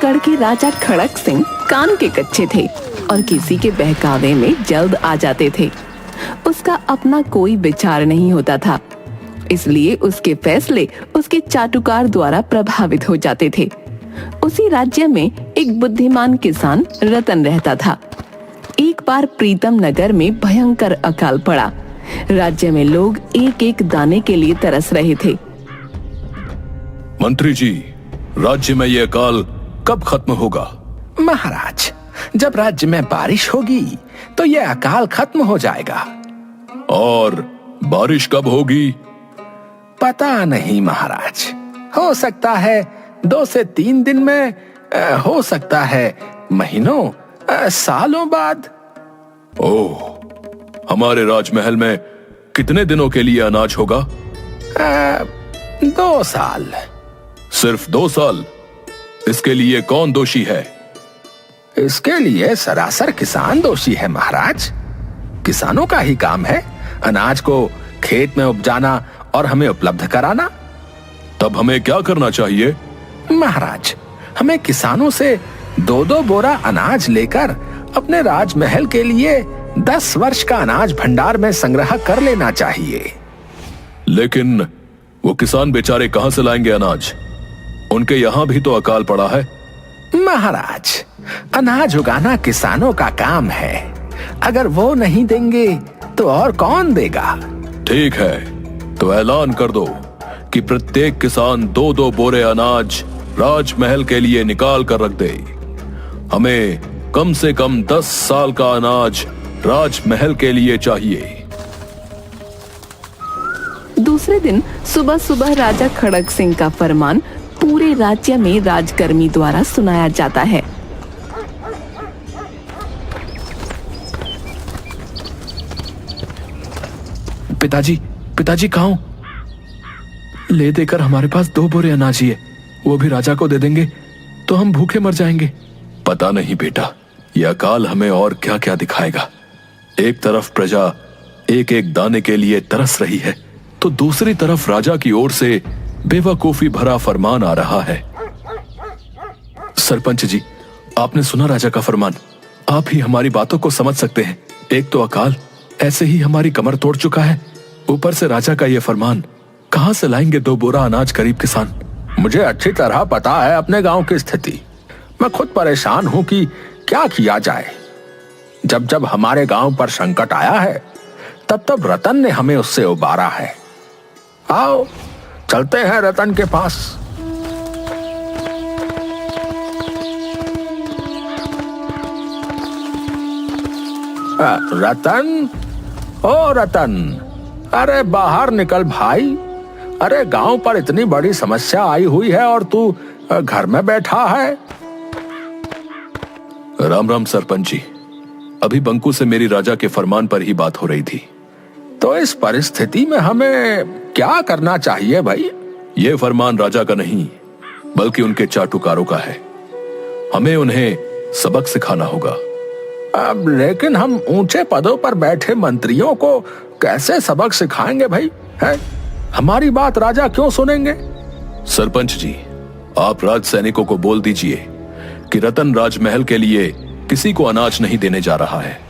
भयंगढ़ के राजा खड़क सिंह कान के कच्चे थे और किसी के बहकावे में जल्द आ जाते थे। उसका अपना कोई विचार नहीं होता था, इसलिए उसके फैसले उसके चाटुकार द्वारा प्रभावित हो जाते थे। उसी राज्य में एक बुद्धिमान किसान रतन रहता था। एक बार प्रीतम नगर में भयंकर अकाल पड़ा। राज्य में लोग एक एक दाने के लिए तरस रहे थे। मंत्री जी, राज्य में ये अकाल कब खत्म होगा? महाराज, जब राज्य में बारिश होगी तो यह अकाल खत्म हो जाएगा। और बारिश कब होगी? पता नहीं महाराज, हो सकता है 2 से 3 दिन में, हो सकता है महीनों, सालों बाद। ओह, हमारे राजमहल में कितने दिनों के लिए अनाज होगा? 2 साल। सिर्फ 2 साल? इसके लिए कौन दोषी है? इसके लिए सरासर किसान दोषी है महाराज। किसानों का ही काम है अनाज को खेत में उपजाना और हमें उपलब्ध कराना। तब हमें क्या करना चाहिए? महाराज, हमें किसानों से 2-2 बोरा अनाज लेकर अपने राजमहल के लिए 10 वर्ष का अनाज भंडार में संग्रह कर लेना चाहिए। लेकिन वो किसान बेचारे कहां से लाएंगे अनाज? उनके यहाँ भी तो अकाल पड़ा है। महाराज, अनाज उगाना किसानों का काम है। अगर वो नहीं देंगे तो और कौन देगा? ठीक है, तो ऐलान कर दो कि प्रत्येक किसान 2-2 बोरे अनाज राजमहल के लिए निकाल कर रख दे। हमें कम से कम 10 साल का अनाज राजमहल के लिए चाहिए। दूसरे दिन सुबह सुबह राजा खड़क सिंह का फरमान पूरे राज्य में राजकर्मी द्वारा सुनाया जाता है। पिताजी कहाँ हो? ले देकर हमारे पास 2 बोरे अनाज ही है, वो भी राजा को दे देंगे तो हम भूखे मर जाएंगे। पता नहीं बेटा, यह अकाल हमें और क्या क्या दिखाएगा। एक तरफ प्रजा एक एक दाने के लिए तरस रही है, तो दूसरी तरफ राजा की ओर से बेवकूफी भरा फरमान आ रहा है। सरपंच जी, आपने सुना राजा का फरमान। आप ही हमारी बातों को समझ सकते हैं। एक तो अकाल ऐसे ही हमारी कमर तोड़ चुका है, ऊपर से राजा का यह फरमान। कहां से लाएंगे 2 बोरा अनाज गरीब किसान? मुझे अच्छी तरह पता है अपने गांव की स्थिति। मैं खुद परेशान हूं कि क्या किया जाए। जब जब हमारे गांव पर संकट आया है, तब तब रतन ने हमें उससे उबारा है। आओ चलते हैं रतन के पास। रतन, ओ रतन, अरे बाहर निकल भाई। अरे गांव पर इतनी बड़ी समस्या आई हुई है और तू घर में बैठा है। राम राम सरपंच जी, अभी बंकू से मेरी राजा के फरमान पर ही बात हो रही थी। तो इस परिस्थिति में हमें क्या करना चाहिए भाई? ये फरमान राजा का नहीं, बल्कि उनके चाटुकारों का है। हमें उन्हें सबक सिखाना होगा। अब लेकिन हम ऊंचे पदों पर बैठे मंत्रियों को कैसे सबक सिखाएंगे भाई? है? हमारी बात राजा क्यों सुनेंगे? सरपंच जी, आप राज सैनिकों को बोल दीजिए कि रतन राजमहल के लिए किसी को अनाज नहीं देने जा रहा है।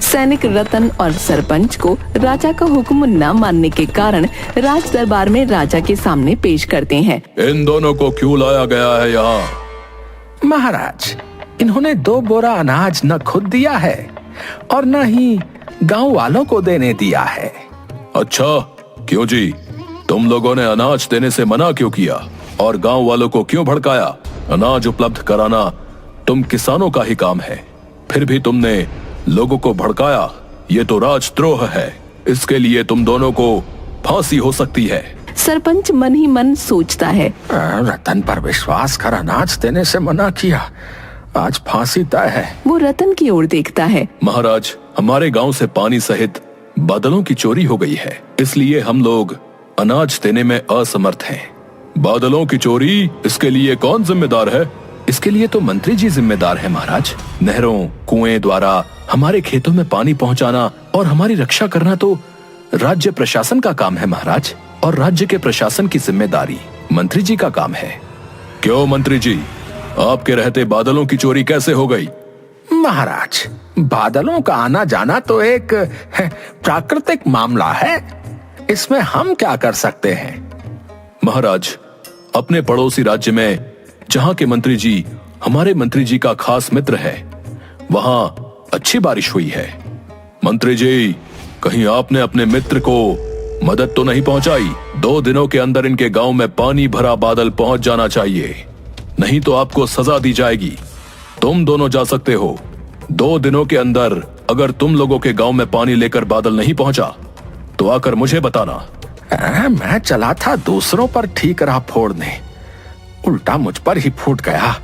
सैनिक रतन और सरपंच को राजा का हुक्म न मानने के कारण राज दरबार में राजा के सामने पेश करते हैं। इन दोनों को क्यों लाया गया है यहाँ? महाराज, इन्होंने 2 बोरा अनाज न खुद दिया है और न ही गांव वालों को देने दिया है। अच्छा, क्यों जी? तुम लोगों ने अनाज देने से मना क्यों किया और गांव वालों को क्यों भड़काया? अनाज उपलब्ध कराना तुम किसानों का ही काम है, फिर भी तुमने लोगों को भड़काया। ये तो राजद्रोह है। इसके लिए तुम दोनों को फांसी हो सकती है। सरपंच मन ही मन सोचता है, रतन पर विश्वास कर अनाज देने से मना किया, आज फांसी तय है। वो रतन की ओर देखता है। महाराज, हमारे गांव से पानी सहित बादलों की चोरी हो गई है, इसलिए हम लोग अनाज देने में असमर्थ हैं। बादलों की चोरी, इसके लिए कौन जिम्मेदार है? इसके लिए तो मंत्री जी जिम्मेदार है महाराज। नहरों, कुएं द्वारा हमारे खेतों में पानी पहुंचाना और हमारी रक्षा करना तो राज्य प्रशासन का काम है महाराज, और राज्य के प्रशासन की जिम्मेदारी मंत्री जी का काम है। क्यों मंत्री जी, आपके रहते बादलों की चोरी कैसे हो गई? महाराज, बादलों का आना जाना तो एक प्राकृतिक मामला है, इसमें हम क्या कर सकते हैं? महाराज, अपने पड़ोसी राज्य में जहां के मंत्री जी हमारे मंत्री जी का खास मित्र है, वहां अच्छी बारिश हुई है। मंत्री जी, कहीं आपने अपने मित्र को मदद तो नहीं पहुंचाई? 2 दिनों के अंदर इनके गांव में पानी भरा बादल पहुंच जाना चाहिए, नहीं तो आपको सजा दी जाएगी। तुम दोनों जा सकते हो। 2 दिनों के अंदर अगर तुम लोगों के गांव में पानी लेकर बादल नहीं पहुंचा तो आकर मुझे बताना। मैं चला था दूसरों पर ठीक राह फोड़ने, उल्टा मुझ पर ही फूट गया।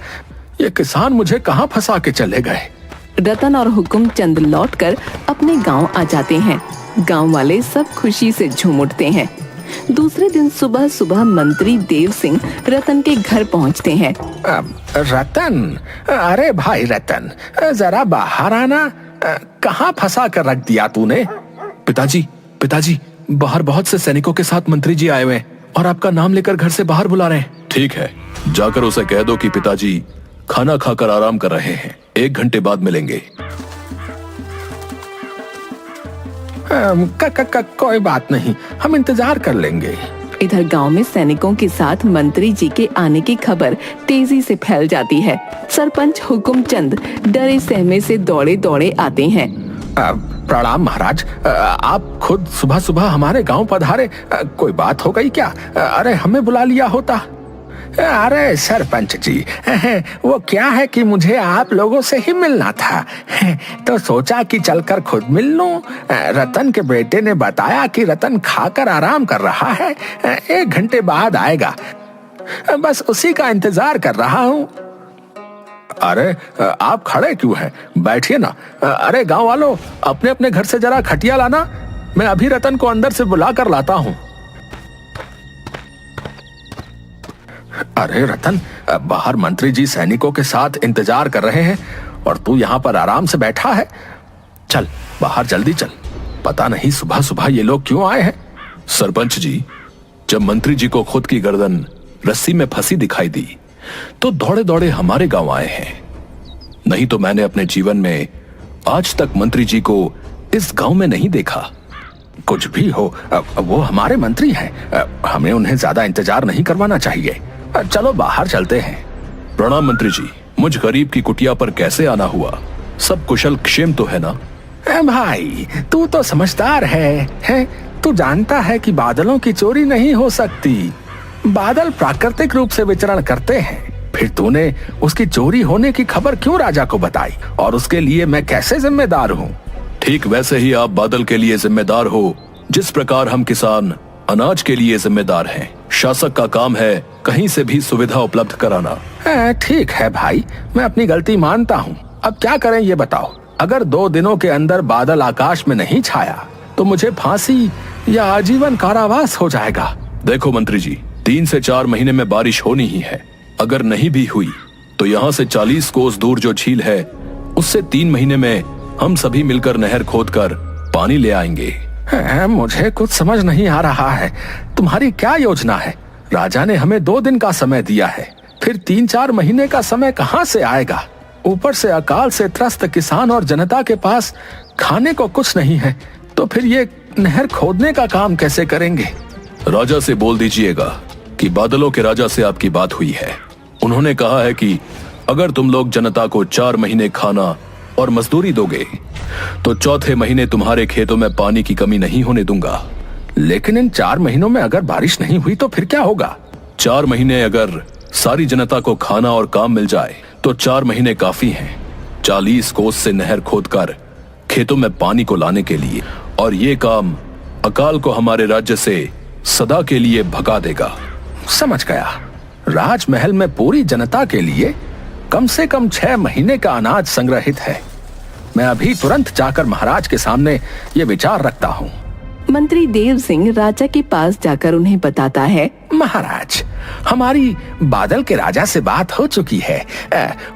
ये किसान मुझे कहां फंसा के चले गए। रतन और हुकुमचंद लौटकर अपने गांव आ जाते हैं। गांव वाले सब खुशी से झूम उठते हैं। दूसरे दिन सुबह सुबह मंत्री देव सिंह रतन के घर पहुंचते हैं। रतन, अरे भाई रतन, जरा बाहर आना। कहां फंसा कर रख दिया तूने? पिताजी, बाहर बहुत से सैनिकों के साथ मंत्री जी आए हुए हैं और आपका नाम लेकर घर से बाहर बुला रहे हैं। ठीक है, जाकर उसे कह दो कि पिताजी खाना खाकर आराम कर रहे हैं, 1 घंटे बाद मिलेंगे। कोई बात नहीं, हम इंतजार कर लेंगे। इधर गांव में सैनिकों के साथ मंत्री जी के आने की खबर तेजी से फैल जाती है। सरपंच हुकुमचंद डरे सहमे से दौड़े दौड़े आते हैं। प्रणाम महाराज, आप खुद सुबह सुबह हमारे गांव पधारे, कोई बात हो गई क्या? अरे हमें बुला लिया होता। अरे सरपंच जी, वो क्या है कि मुझे आप लोगों से ही मिलना था, तो सोचा कि चलकर खुद मिल लूं। रतन के बेटे ने बताया कि रतन खाकर आराम कर रहा है, 1 घंटे बाद आएगा, बस उसी का इंतजार कर रहा हूं। अरे आप खड़े क्यों हैं? बैठिए ना। अरे गांव वालों, अपने अपने घर से जरा खटिया लाना, मैं अभी रतन को अंदर से बुला कर लाता हूं। अरे रतन, बाहर मंत्री जी सैनिकों के साथ इंतजार कर रहे हैं और तू यहाँ पर आराम से बैठा है। चल बाहर जल्दी चल, पता नहीं सुबह सुबह ये लोग क्यों आए हैं। सरपंच जी, जब मंत्री जी को खुद की गर्दन रस्सी में फंसी दिखाई दी तो दौड़े दौड़े हमारे गांव आए हैं, नहीं तो मैंने अपने जीवन में आज तक मंत्री जी को इस गांव में नहीं देखा। कुछ भी हो, वो हमारे मंत्री हैं, हमें उन्हें ज्यादा इंतजार नहीं करवाना चाहिए। चलो बाहर चलते हैं। प्रणाम मंत्री जी, मुझ गरीब की कुटिया पर कैसे आना हुआ? सब कुशल क्षेम तो है ना? भाई तू तो समझदार है? तू जानता है कि बादलों की चोरी नहीं हो सकती, बादल प्राकृतिक रूप से विचरण करते हैं। फिर तूने उसकी चोरी होने की खबर क्यों राजा को बताई, और उसके लिए मैं कैसे जिम्मेदार हूँ? ठीक वैसे ही आप बादल के लिए जिम्मेदार हो, जिस प्रकार हम किसान अनाज के लिए जिम्मेदार हैं। शासक का काम है कहीं से भी सुविधा उपलब्ध कराना। ठीक है भाई, मैं अपनी गलती मानता हूँ। अब क्या करें ये बताओ? अगर 2 दिनों के अंदर बादल आकाश में नहीं छाया तो मुझे फांसी या आजीवन कारावास हो जाएगा। देखो मंत्री जी, 3 से 4 महीने में बारिश होनी ही है। अगर नहीं भी हुई तो यहाँ से 40 कोस दूर जो झील है, उससे 3 महीने में हम सभी मिलकर नहर खोदकर पानी ले आएंगे। मुझे कुछ समझ नहीं आ रहा है, तुम्हारी क्या योजना है? राजा ने हमें 2 दिन का समय दिया है, फिर 3-4 महीने का समय कहाँ से आएगा? ऊपर से अकाल से त्रस्त किसान और जनता के पास खाने को कुछ नहीं है, तो फिर ये नहर खोदने का काम कैसे करेंगे? राजा से बोल दीजिएगा कि बादलों के राजा से आपकी बात हुई है। उन्होंने कहा है कि अगर तुम लोग जनता को 4 महीने खाना और मजदूरी दोगे तो 4थे महीने तुम्हारे खेतों में पानी की कमी नहीं होने दूंगा। लेकिन इन 4 महीनों में अगर बारिश नहीं हुई तो फिर क्या होगा? 4 महीने अगर सारी जनता को खाना और काम मिल जाए तो 4 महीने काफी हैं 40 कोस से नहर खोदकर खेतों में पानी को लाने के लिए, और ये काम अकाल को हमारे राज्य से सदा के लिए भगा देगा। समझ गया। राजमहल में पूरी जनता के लिए कम से कम 6 महीने का अनाज संग्रहित है। मैं अभी तुरंत जाकर महाराज के सामने ये विचार रखता हूँ। मंत्री देव सिंह राजा के पास जाकर उन्हें बताता है, महाराज, हमारी बादल के राजा से बात हो चुकी है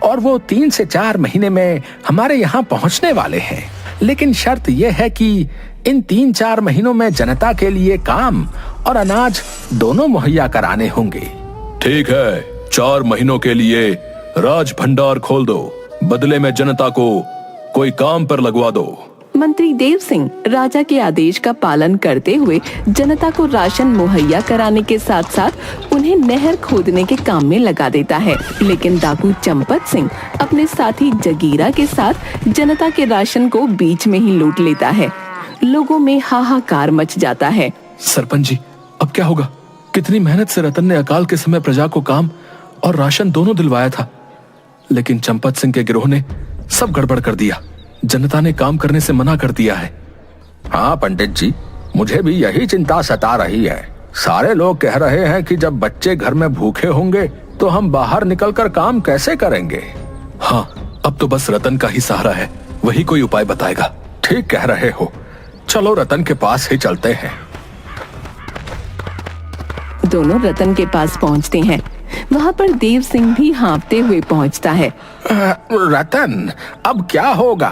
और वो 3 से 4 महीने में हमारे यहाँ पहुँचने वाले हैं। लेकिन शर्त यह है कि इन 3-4 महीनों में जनता के लिए काम और अनाज दोनों मुहैया कराने होंगे। ठीक है, 4 महीनों के लिए राज भंडार खोल दो, बदले में जनता को कोई काम पर लगवा दो। मंत्री देव सिंह राजा के आदेश का पालन करते हुए जनता को राशन मुहैया कराने के साथ साथ उन्हें नहर खोदने के काम में लगा देता है। लेकिन डाकू चंपत सिंह अपने साथी जगीरा के साथ जनता के राशन को बीच में ही लूट लेता है। लोगों में हाहाकार मच जाता है। सरपंच जी, अब क्या होगा? कितनी मेहनत से रतन ने अकाल के समय प्रजा को काम और राशन दोनों दिलवाया था, लेकिन चंपत सिंह के गिरोह ने सब गड़बड़ कर दिया। जनता ने काम करने से मना कर दिया है। हाँ पंडित जी, मुझे भी यही चिंता सता रही है। सारे लोग कह रहे हैं कि जब बच्चे घर में भूखे होंगे तो हम बाहर निकलकर काम कैसे करेंगे। हाँ, अब तो बस रतन का ही सहारा है, वही कोई उपाय बताएगा। ठीक कह रहे हो, चलो रतन के पास ही चलते हैं। दोनों रतन के पास पहुंचते हैं। वहाँ पर देव सिंह भी हाँफते हुए पहुंचता है। रतन, अब क्या होगा?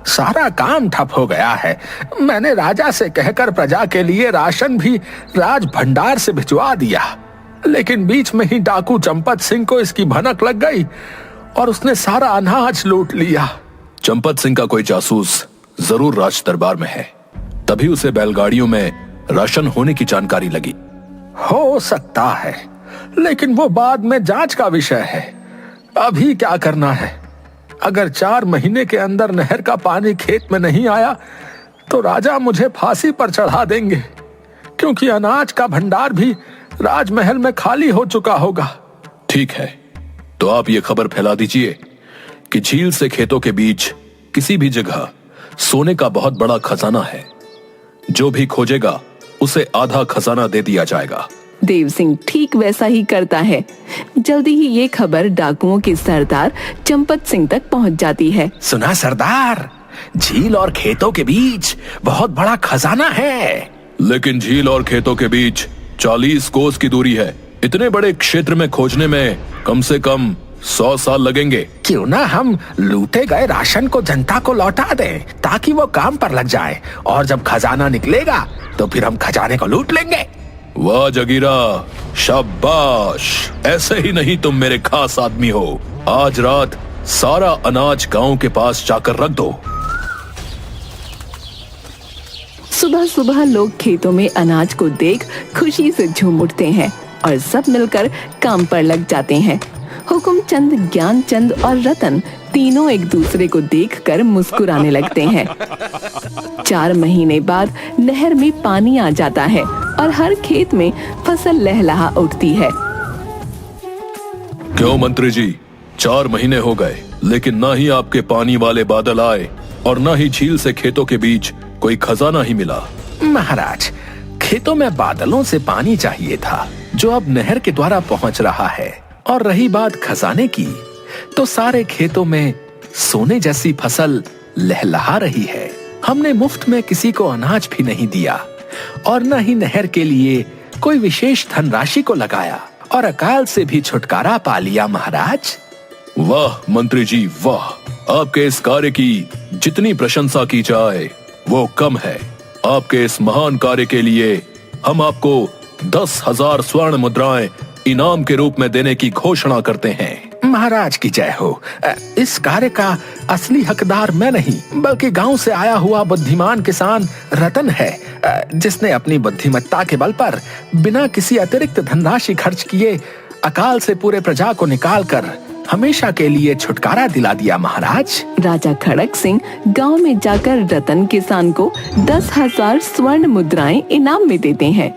सारा काम ठप हो गया है। मैंने राजा से कहकर प्रजा के लिए राशन भी राज भंडार से भिजवा दिया, लेकिन बीच में ही डाकू चंपत सिंह को इसकी भनक लग गई और उसने सारा अनाज लूट लिया। चंपत सिंह का कोई जासूस जरूर राज दरबार में है, तभी उसे बैलगाड़ियों में राशन होने की जानकारी लगी। हो सकता है, लेकिन वो बाद में जांच का विषय है। अभी क्या करना है? अगर 4 महीने के अंदर नहर का पानी खेत में नहीं आया तो राजा मुझे फांसी पर चढ़ा देंगे, क्योंकि अनाज का भंडार भी राजमहल में खाली हो चुका होगा। ठीक है, तो आप ये खबर फैला दीजिए कि झील से खेतों के बीच किसी भी जगह सोने का बहुत बड़ा खजाना है। जो भी खोजेगा उसे आधा खजाना दे दिया जाएगा। देव सिंह ठीक वैसा ही करता है। जल्दी ही ये खबर डाकुओं के सरदार चंपत सिंह तक पहुंच जाती है। सुना सरदार, झील और खेतों के बीच बहुत बड़ा खजाना है। लेकिन झील और खेतों के बीच 40 कोस की दूरी है। इतने बड़े क्षेत्र में खोजने में कम से कम 100 साल लगेंगे। क्यों ना हम लूटे गए राशन को जनता को लौटा दें, ताकि वो काम पर लग जाए, और जब खजाना निकलेगा तो फिर हम खजाने को लूट लेंगे। वाह जगीरा, शाबाश। ऐसे ही नहीं तुम मेरे खास आदमी हो। आज रात सारा अनाज गांव के पास जाकर रख दो। सुबह सुबह लोग खेतों में अनाज को देख खुशी से झूम उठते हैं और सब मिलकर काम पर लग जाते हैं। हुकुमचंद, ज्ञानचंद और रतन तीनों एक दूसरे को देखकर मुस्कुराने लगते हैं। 4 महीने बाद नहर में पानी आ जाता है और हर खेत में फसल लहलहा उठती है। क्यों मंत्री जी, 4 महीने हो गए, लेकिन ना ही आपके पानी वाले बादल आए और ना ही झील से खेतों के बीच कोई खजाना ही मिला। महाराज, खेतों में बादलों से पानी चाहिए था, जो अब नहर के द्वारा पहुंच रहा है। और रही बात खजाने की, तो सारे खेतों में सोने जैसी फसल लहलहा रही है। हमने मुफ्त में किसी को अनाज भी नहीं दिया और न ही नहर के लिए कोई विशेष धनराशि को लगाया, और अकाल से भी छुटकारा पा लिया। महाराज, वाह मंत्री जी वाह। आपके इस कार्य की जितनी प्रशंसा की जाए वो कम है। आपके इस महान कार्य के लिए हम आपको 10,000 स्वर्ण मुद्राएं इनाम के रूप में देने की घोषणा करते हैं। महाराज की जय हो। इस कार्य का असली हकदार मैं नहीं, बल्कि गांव से आया हुआ बुद्धिमान किसान रतन है, जिसने अपनी बुद्धिमत्ता के बल पर बिना किसी अतिरिक्त धनराशि खर्च किए अकाल से पूरे प्रजा को निकालकर हमेशा के लिए छुटकारा दिला दिया। महाराज, राजा खड़क सिंह गांव में जाकर रतन किसान को 10,000 स्वर्ण मुद्राएं इनाम में देते हैं।